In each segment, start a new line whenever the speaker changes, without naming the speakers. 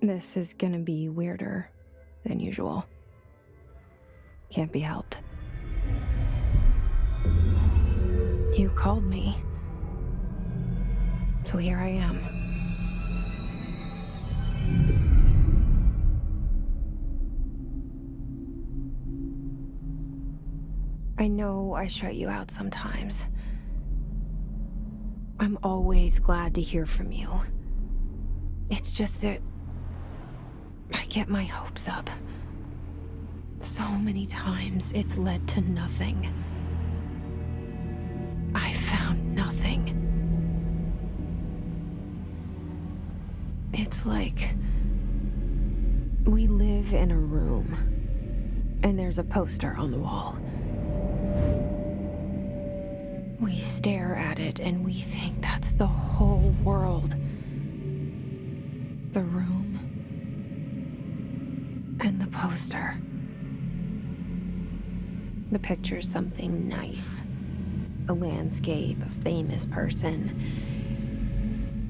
This is gonna be weirder than usual. Can't be helped. You called me. So here I am. I know I shut you out sometimes. I'm always glad to hear from you. It's just that I get my hopes up. So many times it's led to nothing. I found nothing. It's like we live in a room, and there's a poster on the wall. We stare at it and we think that's the whole world. The room and the poster. The picture's something nice. A landscape, a famous person.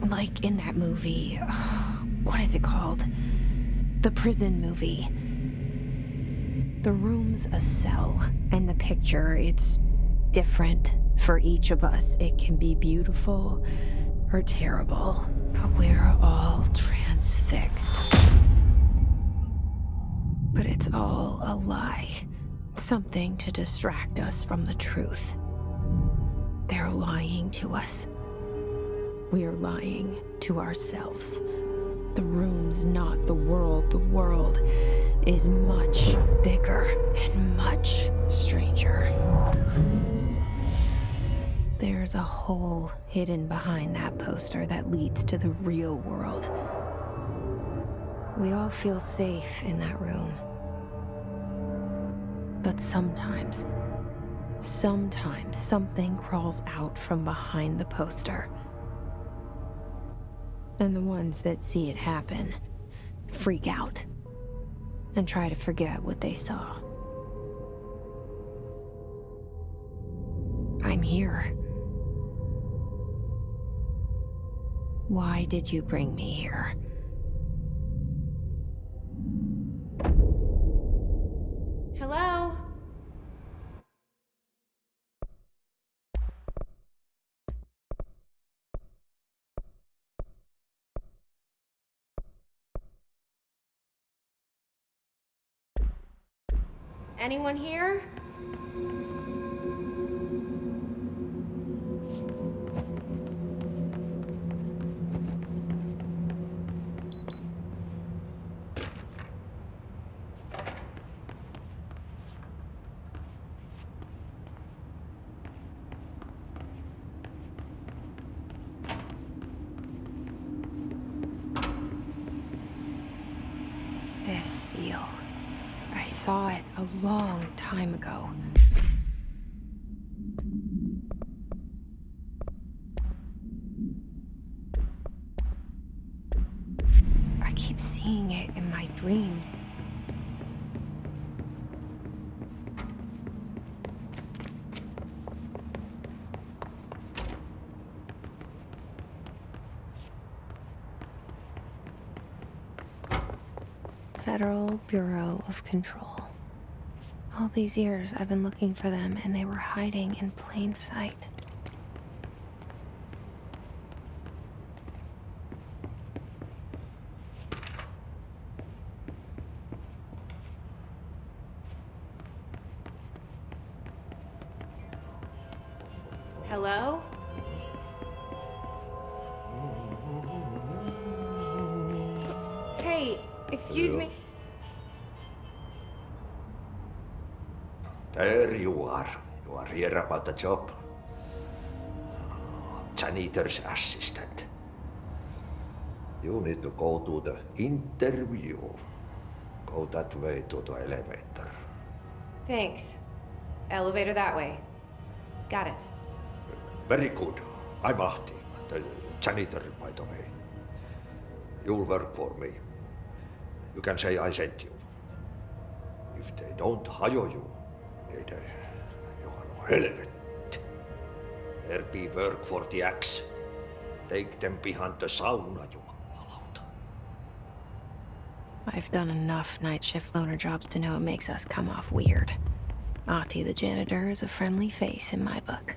Like in that movie, what is it called? The prison movie. The room's a cell, and the picture, it's different for each of us. It can be beautiful or terrible, but we're all transfixed. But it's all a lie. Something to distract us from the truth. They're lying to us. We're lying to ourselves. The room's not the world. The world is much bigger and much stranger. There's a hole hidden behind that poster that leads to the real world. We all feel safe in that room. But sometimes something crawls out from behind the poster. And the ones that see it happen freak out and try to forget what they saw. I'm here. Why did you bring me here? Hello? Anyone here? This seal. I saw it a long time ago. I keep seeing it in my dreams. Federal Bureau of Control. All these years I've been looking for them, and they were hiding in plain sight. Hello? Hey, excuse me.
There you are. You are here about the job. Janitor's assistant. You need to go to the interview. Go that way to the elevator.
Thanks. Elevator that way. Got it.
Very good. I'm Ahti, the janitor, by the way. You'll work for me. You can say I sent you. If they don't hire you, niin Juhano helvet. There be work for the axe. Take them behind the sauna, jumalauta.
I've done enough night shift loner jobs to know it makes us come off weird. Ahti the janitor is a friendly face in my book.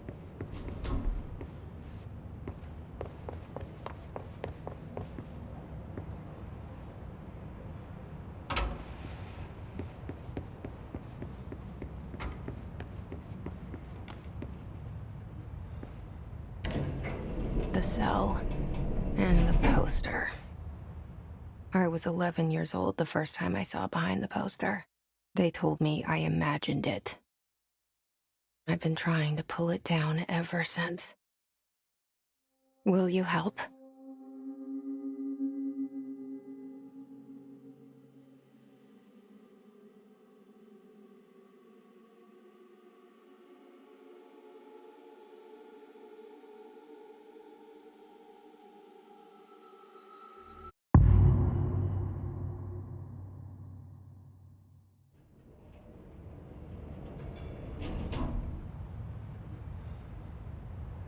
The cell and the poster. I was 11 years old the first time I saw behind the poster. They told me I imagined it. I've been trying to pull it down ever since. Will you help?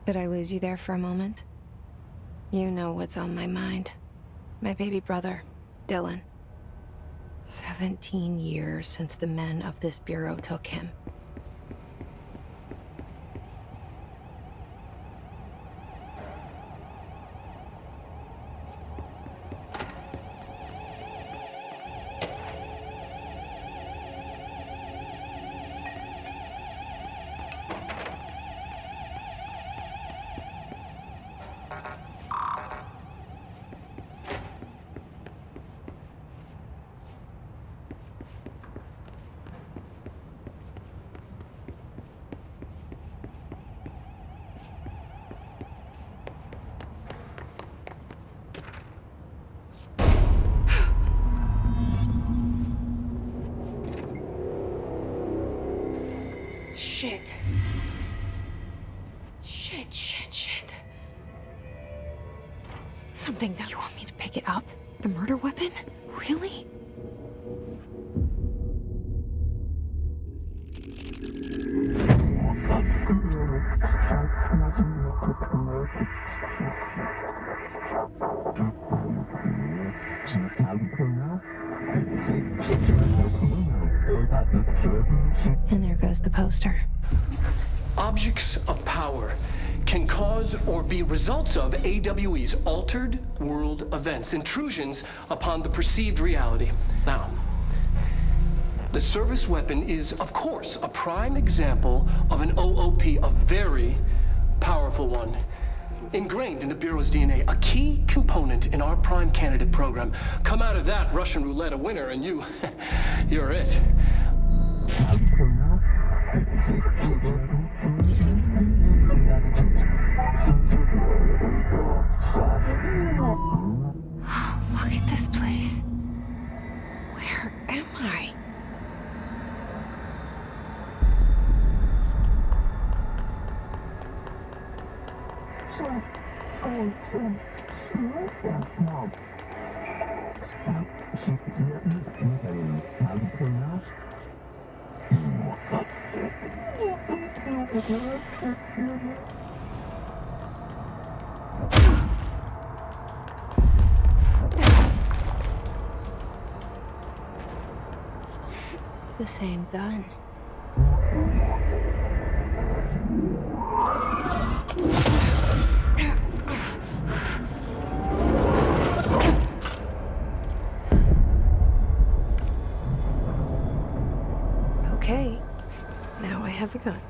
Did I lose you there for a moment? You know what's on my mind. My baby brother, Dylan. 17 years since the men of this bureau took him. Shit. Shit. Something's up. You want me to pick it up? The murder weapon? Really? And there goes the poster.
Objects of power can cause or be results of AWE's altered world events, intrusions upon the perceived reality. Now, the service weapon is, of course, a prime example of an OOP, a very powerful one. Ingrained in the Bureau's DNA, a key component in our prime candidate program. Come out of that Russian roulette a winner and you're it.
Look at this place. Where am I? The same gun. Okay, now I have a gun.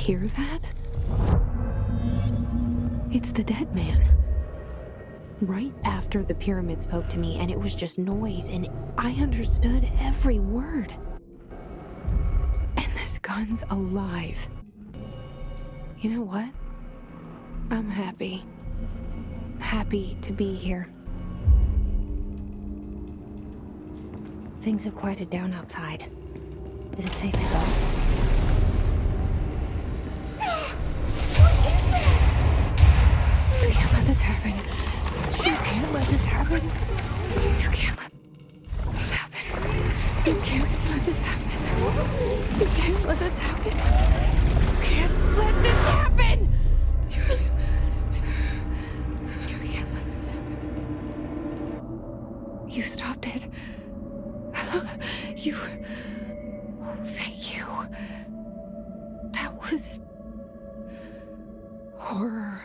hear that? It's the dead man. Right after the pyramid spoke to me, and it was just noise, and I understood every word. And this gun's alive. You know what? I'm happy. Happy to be here. Things have quieted down outside. Is it safe to go? What is that? You can't let this happen. You can't let this happen. You can't let this happen. You can't let this happen. You can't let this happen. You can't let this happen. You can't let this happen. You can't let this happen. You stopped it. You... Oh, thank you. That was... horror.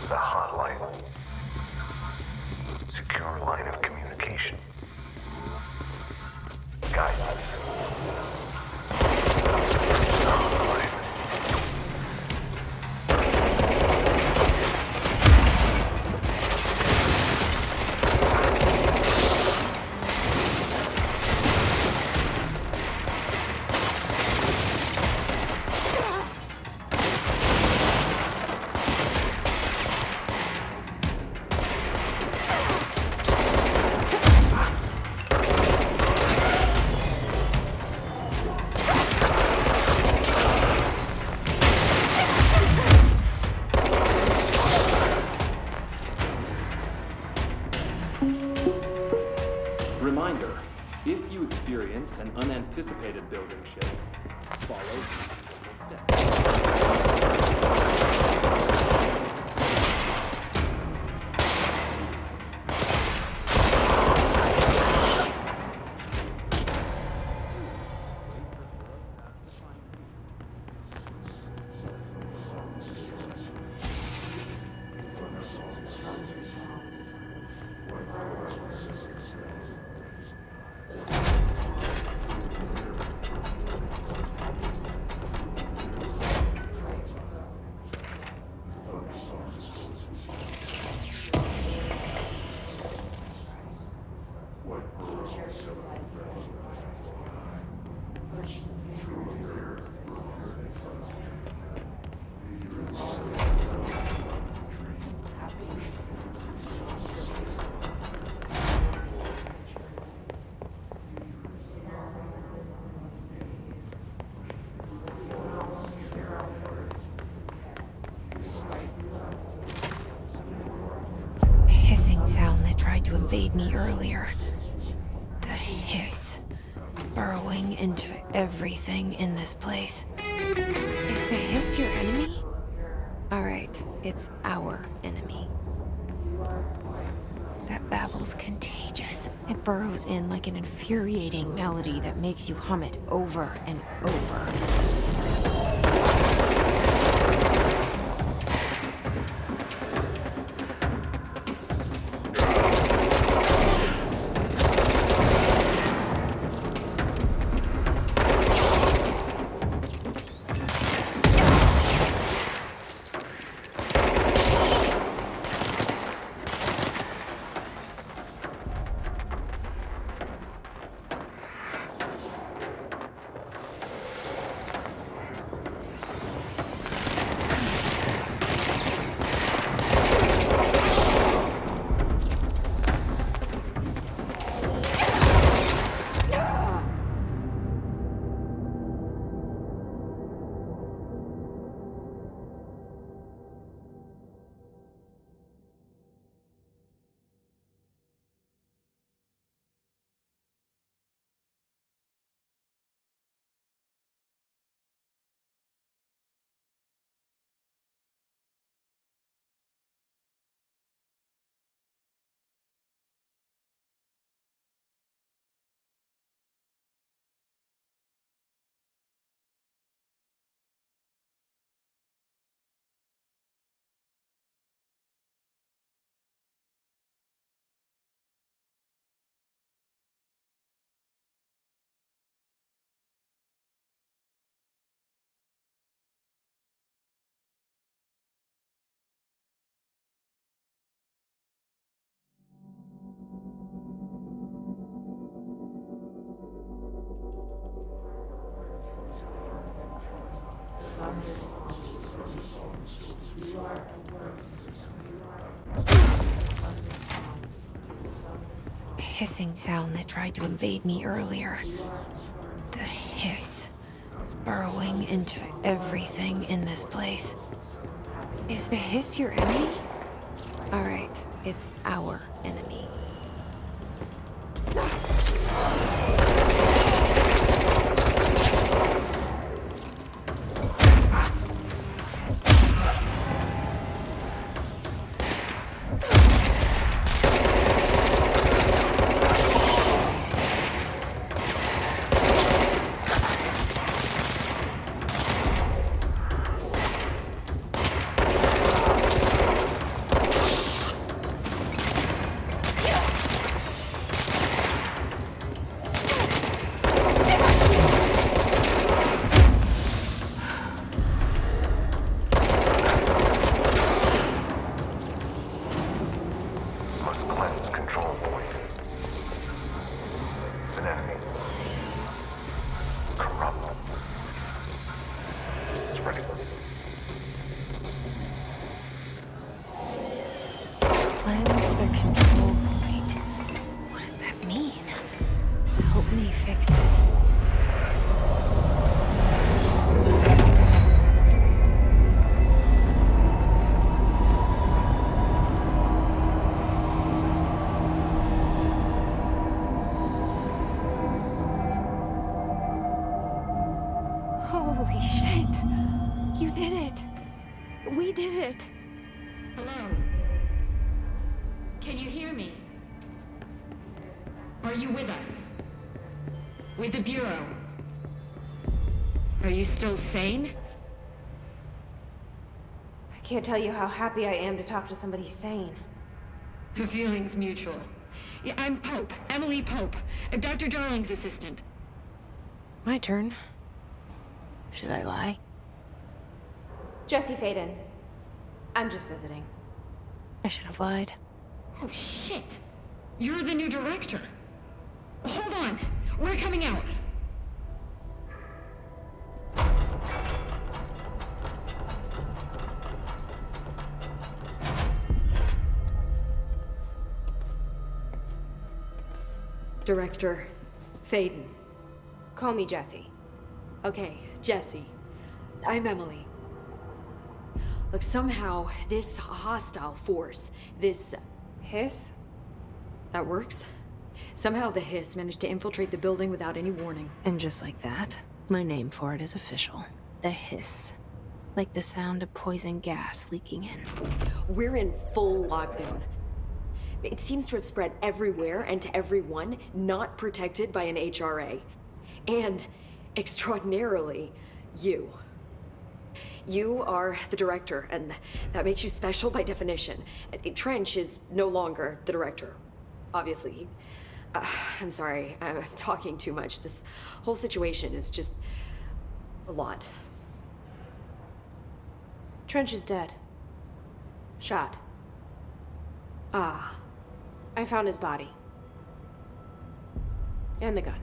The hotline. Secure line of communication. Guidance. Hotline.
Reminder, if you experience an unanticipated building shake, follow these
Sound that tried to invade me earlier. The hiss, burrowing into everything in this place. Is the hiss your enemy? Alright, it's our enemy. That babble's contagious. It burrows in like an infuriating melody that makes you hum it over and over. The hissing sound that tried to invade me earlier. The hiss. Burrowing into everything in this place. Is the hiss your enemy? Alright, it's our enemy.
Must cleanse control point. An enemy. Corrupt. Spreading.
Cleanse the control point. What does that mean? Help me fix it. Holy shit! You did it! We did it!
Hello? Can you hear me? Are you with us? With the Bureau? Are you still sane?
I can't tell you how happy I am to talk to somebody sane.
The feeling's mutual. Yeah, I'm Pope, Emily Pope, Dr. Darling's assistant.
My turn. Should I lie? Jesse Faden. I'm just visiting. I should have lied.
Oh, shit. You're the new director. Hold on. We're coming out.
Director Faden.
Call me Jesse.
Okay, Jesse. I'm Emily. Look, somehow this hostile force, this...
Hiss?
that works? Somehow the hiss managed to infiltrate the building without any warning.
And just like that, my name for it is official. The hiss. Like the sound of poison gas leaking in.
We're in full lockdown. It seems to have spread everywhere and to everyone not protected by an HRA. And, extraordinarily, you. You are the director, and that makes you special by definition. Trench is no longer the director, obviously. I'm sorry, I'm talking too much. This whole situation is just a lot.
Trench is dead. Shot.
Ah,
I found his body. And the gun.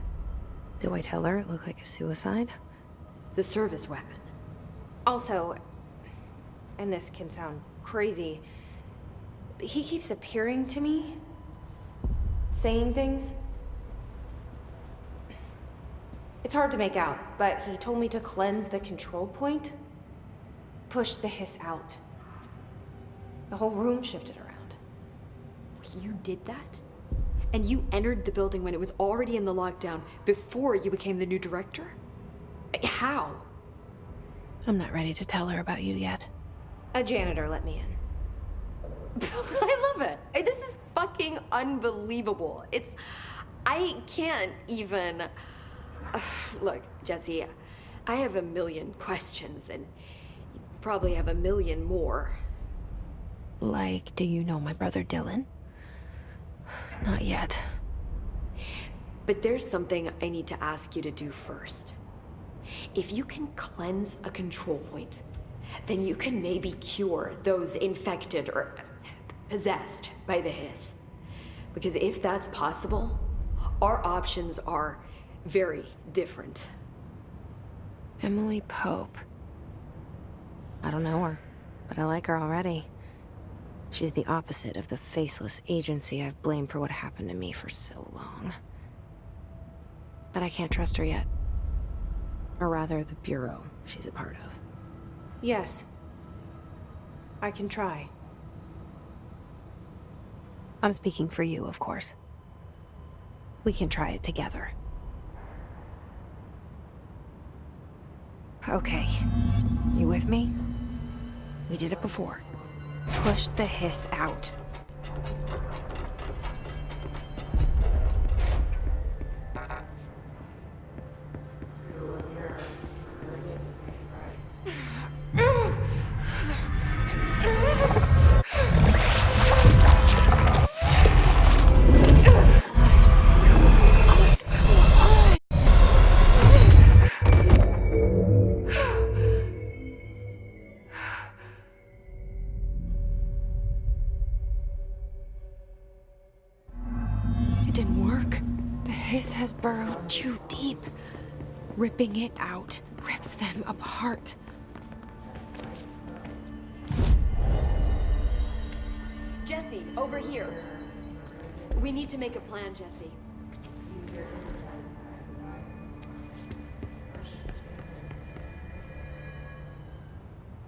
Do I tell her it looked like a suicide?
the service weapon.
Also, and this can sound crazy, but he keeps appearing to me, saying things. It's hard to make out, but he told me to cleanse the control point, push the hiss out. The whole room shifted around.
You did that? And you entered the building when it was already in the lockdown before you became the new director? How?
I'm not ready to tell her about you yet. A janitor let me in.
I love it. This is fucking unbelievable. I can't even... Look, Jesse, I have a million questions, and you probably have a million more.
Like, do you know my brother Dylan? Not yet.
But there's something I need to ask you to do first. If you can cleanse a control point, then you can maybe cure those infected or possessed by the hiss. Because if that's possible, our options are very different.
Emily Pope. I don't know her, but I like her already. She's the opposite of the faceless agency I've blamed for what happened to me for so long. But I can't trust her yet. Or rather, the Bureau she's a part of. Yes. I can try. I'm speaking for you, of course. We can try it together. Okay. You with me? We did it before. Pushed the hiss out. It didn't work. The hiss has burrowed too deep. Ripping it out rips them apart.
Jesse, over here. We need to make a plan, Jesse.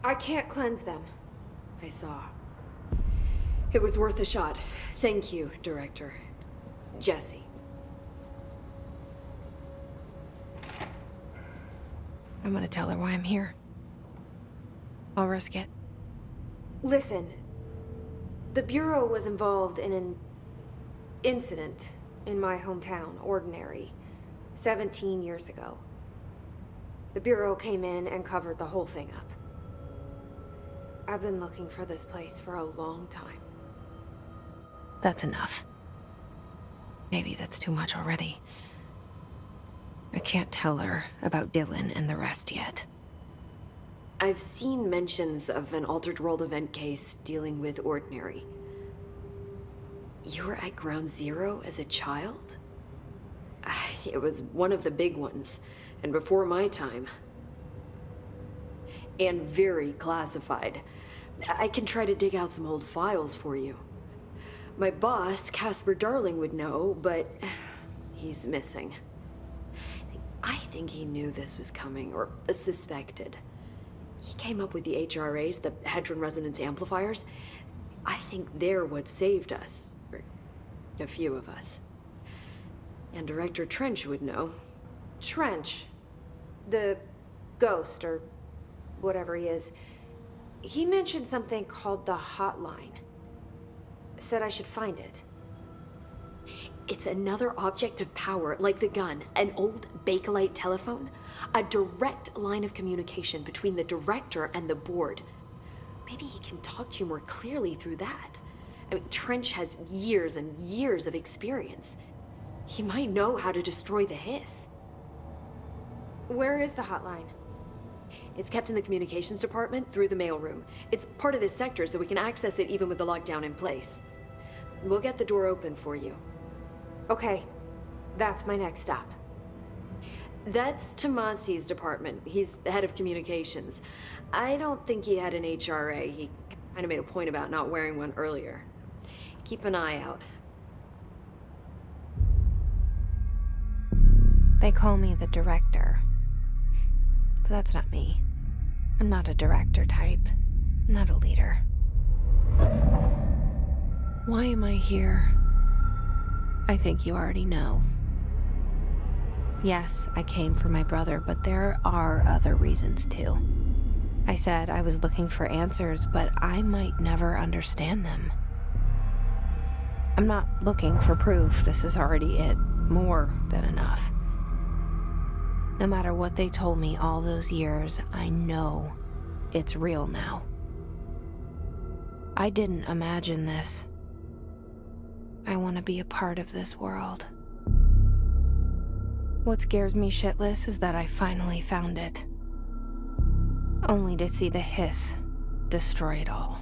I can't cleanse them.
I saw. It was worth a shot. Thank you, Director. Jesse.
I'm gonna tell her why I'm here. I'll risk it. Listen. The Bureau was involved in an incident in my hometown, Ordinary, 17 years ago. The Bureau came in and covered the whole thing up. I've been looking for this place for a long time. That's enough. Maybe that's too much already. I can't tell her about Dylan and the rest yet.
I've seen mentions of an Altered World event case dealing with Ordinary. You were at Ground Zero as a child? It was one of the big ones, and before my time. And very classified. I can try to dig out some old files for you. My boss, Casper Darling, would know, but he's missing. I think he knew this was coming, or suspected. He came up with the HRAs, the Hadron Resonance Amplifiers. I think they're what saved us, or a few of us. And Director Trench would know.
Trench. The ghost, or whatever he is. He mentioned something called the Hotline. Said I should find it.
It's another object of power, like the gun, an old Bakelite telephone. A direct line of communication between the director and the board. Maybe he can talk to you more clearly through that. I mean, Trench has years and years of experience. He might know how to destroy the hiss.
Where is the hotline?
It's kept in the communications department through the mailroom. It's part of this sector, so we can access it even with the lockdown in place. We'll get the door open for you.
Okay, that's my next stop.
That's Tomasi's department. He's the head of communications. I don't think he had an HRA. He kind of made a point about not wearing one earlier. Keep an eye out.
They call me the director. But that's not me. I'm not a director type. I'm not a leader. Why am I here? I think you already know. Yes, I came for my brother, but there are other reasons too. I said I was looking for answers, but I might never understand them. I'm not looking for proof. This is already it. More than enough. No matter what they told me all those years, I know it's real now. I didn't imagine this. I want to be a part of this world. What scares me shitless is that I finally found it. Only to see the hiss destroy it all.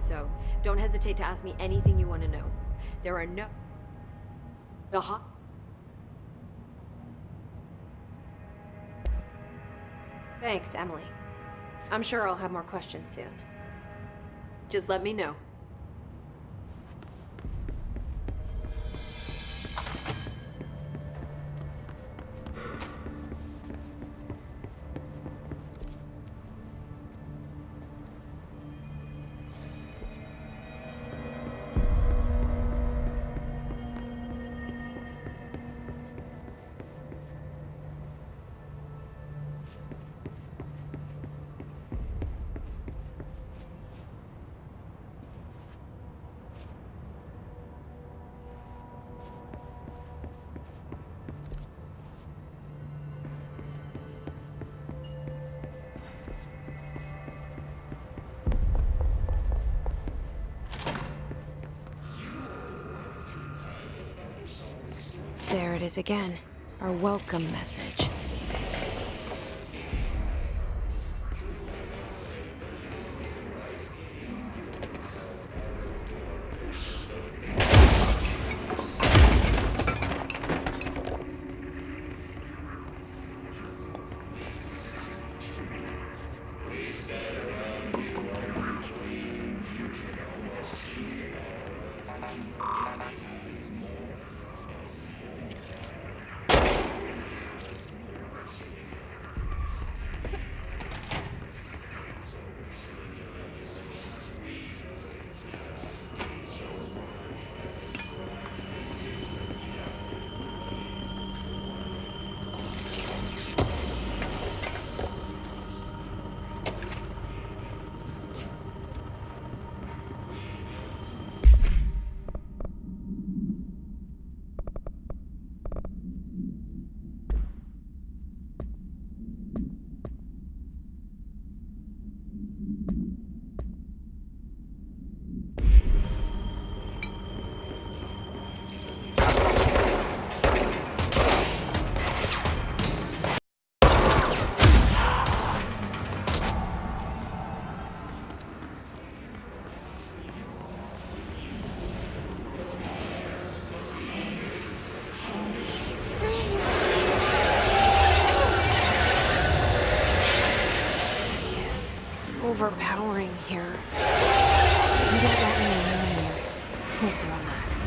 so don't hesitate to ask me anything you want to know. There are no... The hot...
Thanks, Emily. I'm sure I'll have more questions soon.
Just let me know.
There it is again. Our welcome message. Overpowering here. You don't want me anywhere near it. Hopefully on that.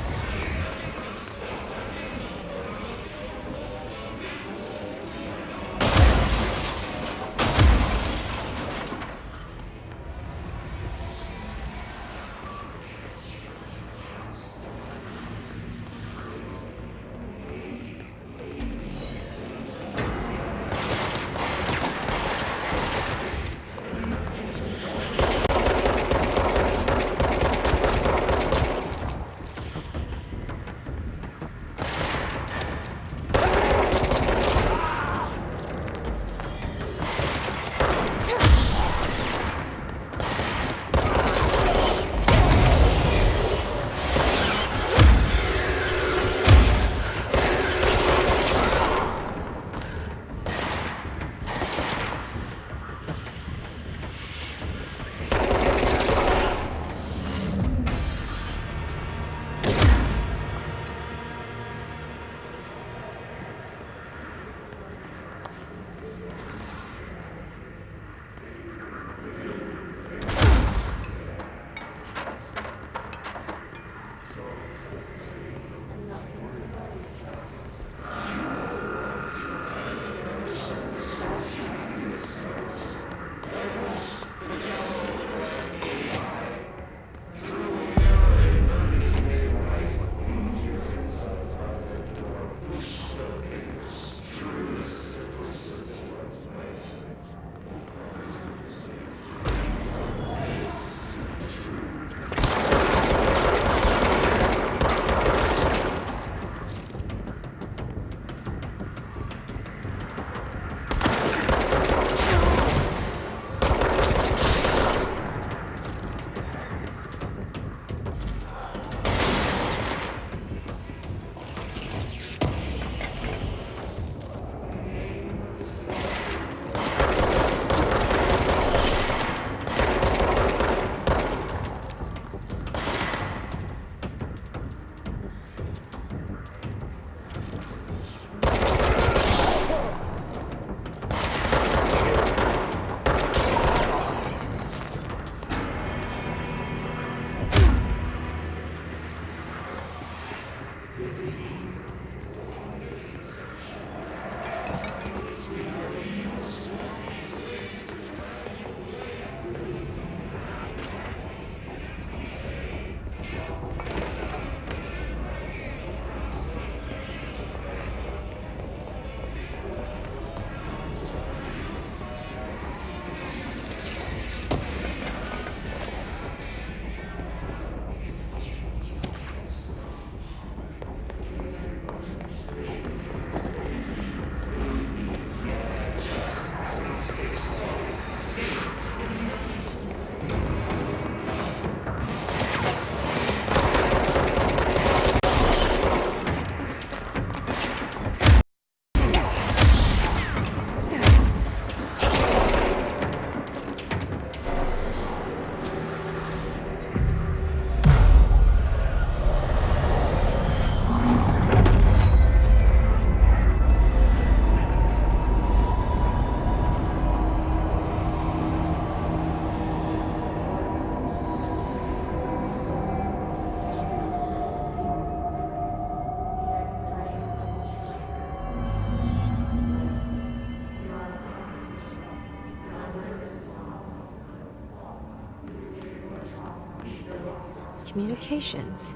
Communications.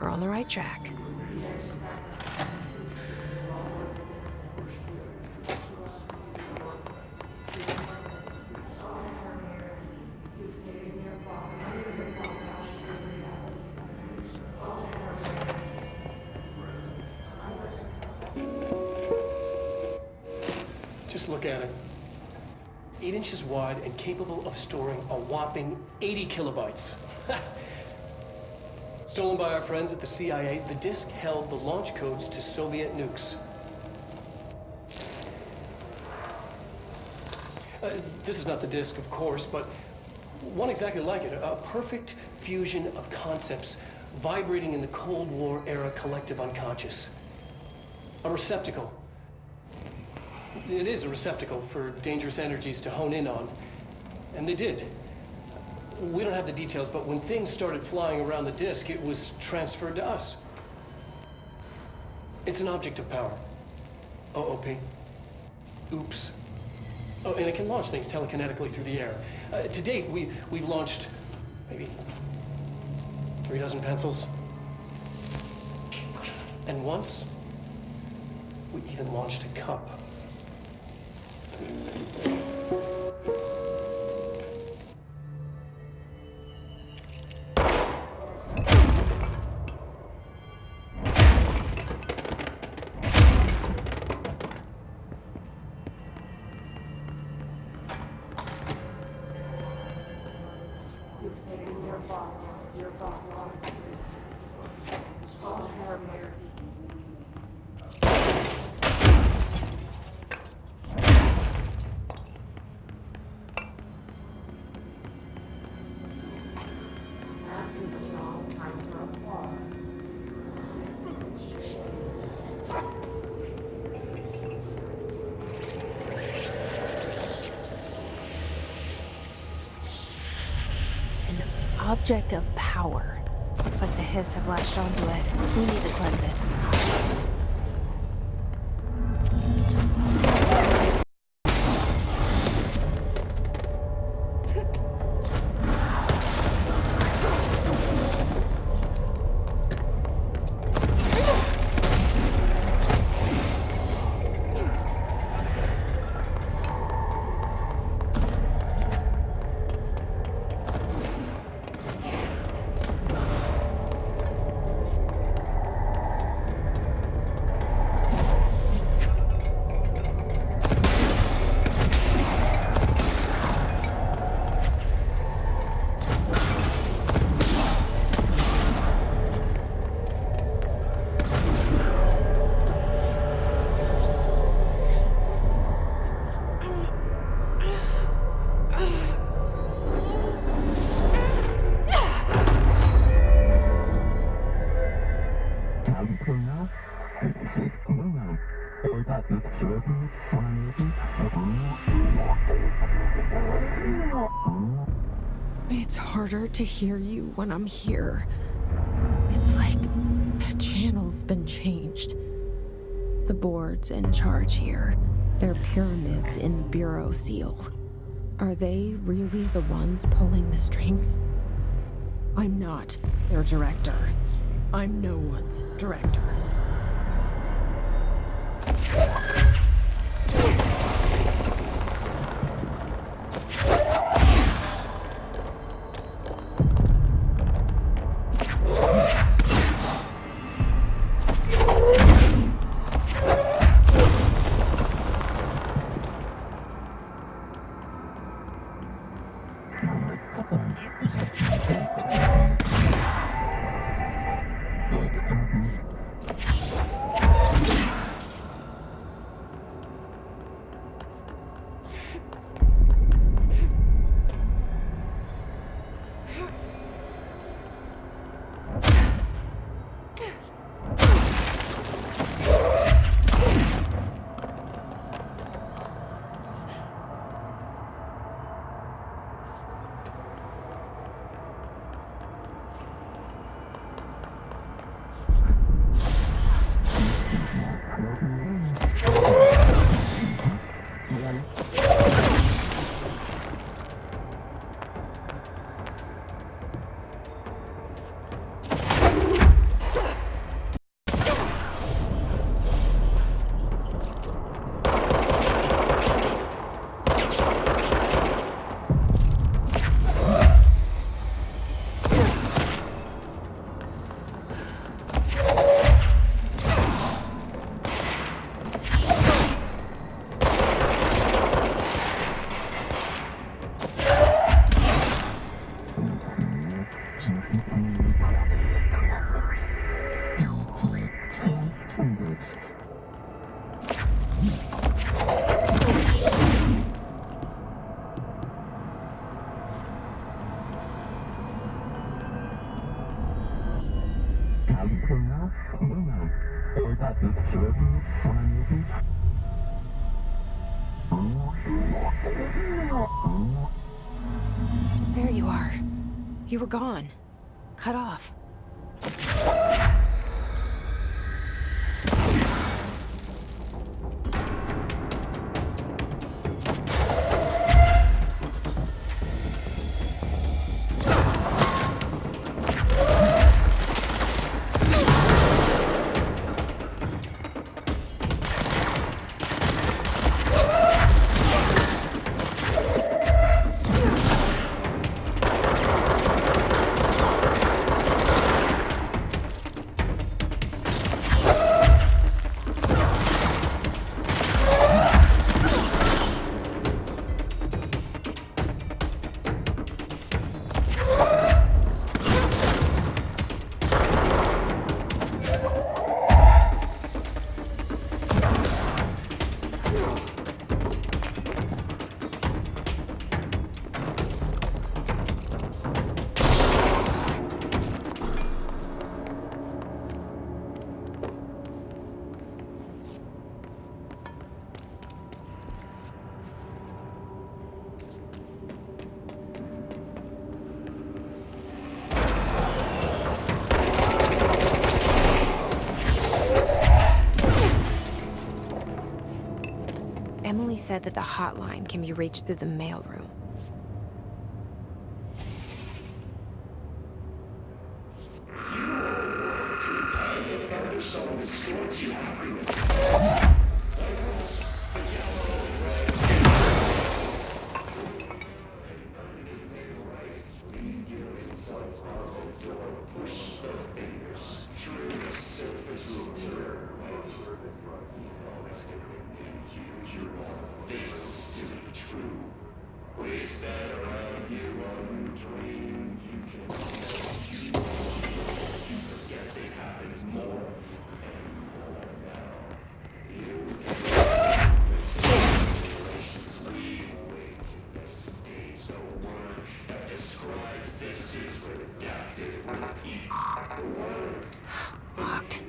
We're on the right track.
Just look at it. 8 inches wide and capable of storing a whopping 80 kilobytes. Stolen by our friends at the CIA, the disk held the launch codes to Soviet nukes. This is not the disk, of course, but one exactly like it. A perfect fusion of concepts vibrating in the Cold War era collective unconscious. A receptacle. It is a receptacle for dangerous energies to hone in on. And they did. We don't have the details, but when things started flying around the disk, it was transferred to us. It's an object of power. OOP. Oops. Oh, and it can launch things telekinetically through the air. To date, we've launched maybe 3 dozen pencils. And once, we even launched a cup.
Object of power. Looks like the hiss have latched onto it. We need to cleanse it. It's harder to hear you when I'm here. It's like the channel's been changed. The board's in charge here. They're pyramids in the Bureau seal. Are they really the ones pulling the strings? I'm not their director. I'm no one's director. There you are. You were gone. Cut off. Emily said that the hotline can be reached through the mailroom. Locked.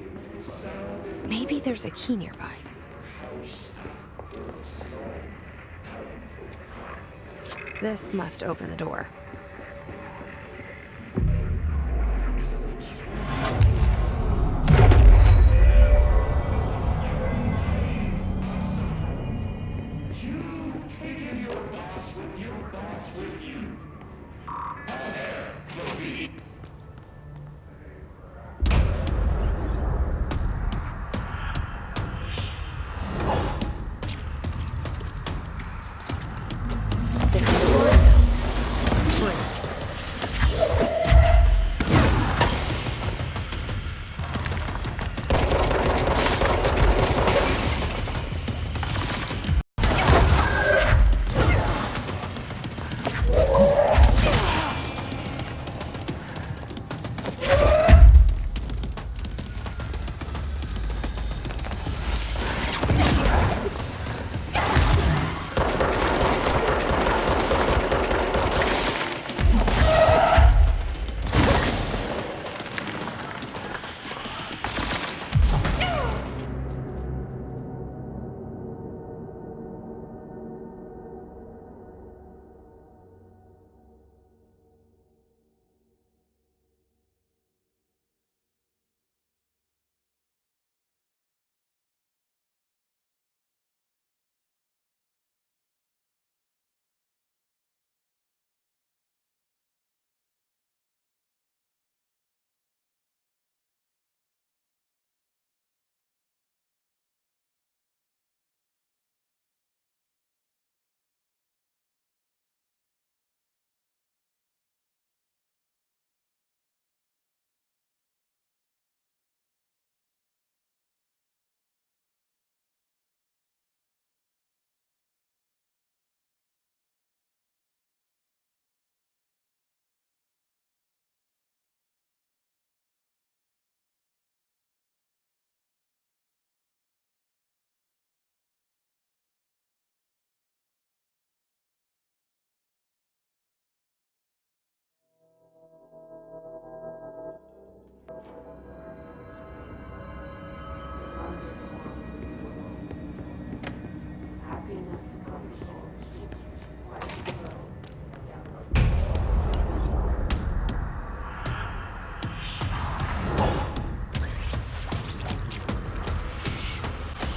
Maybe there's a key nearby. This must open the door.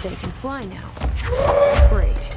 they can fly now. Great.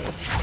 Great.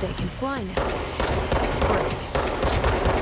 They can fly now. Great.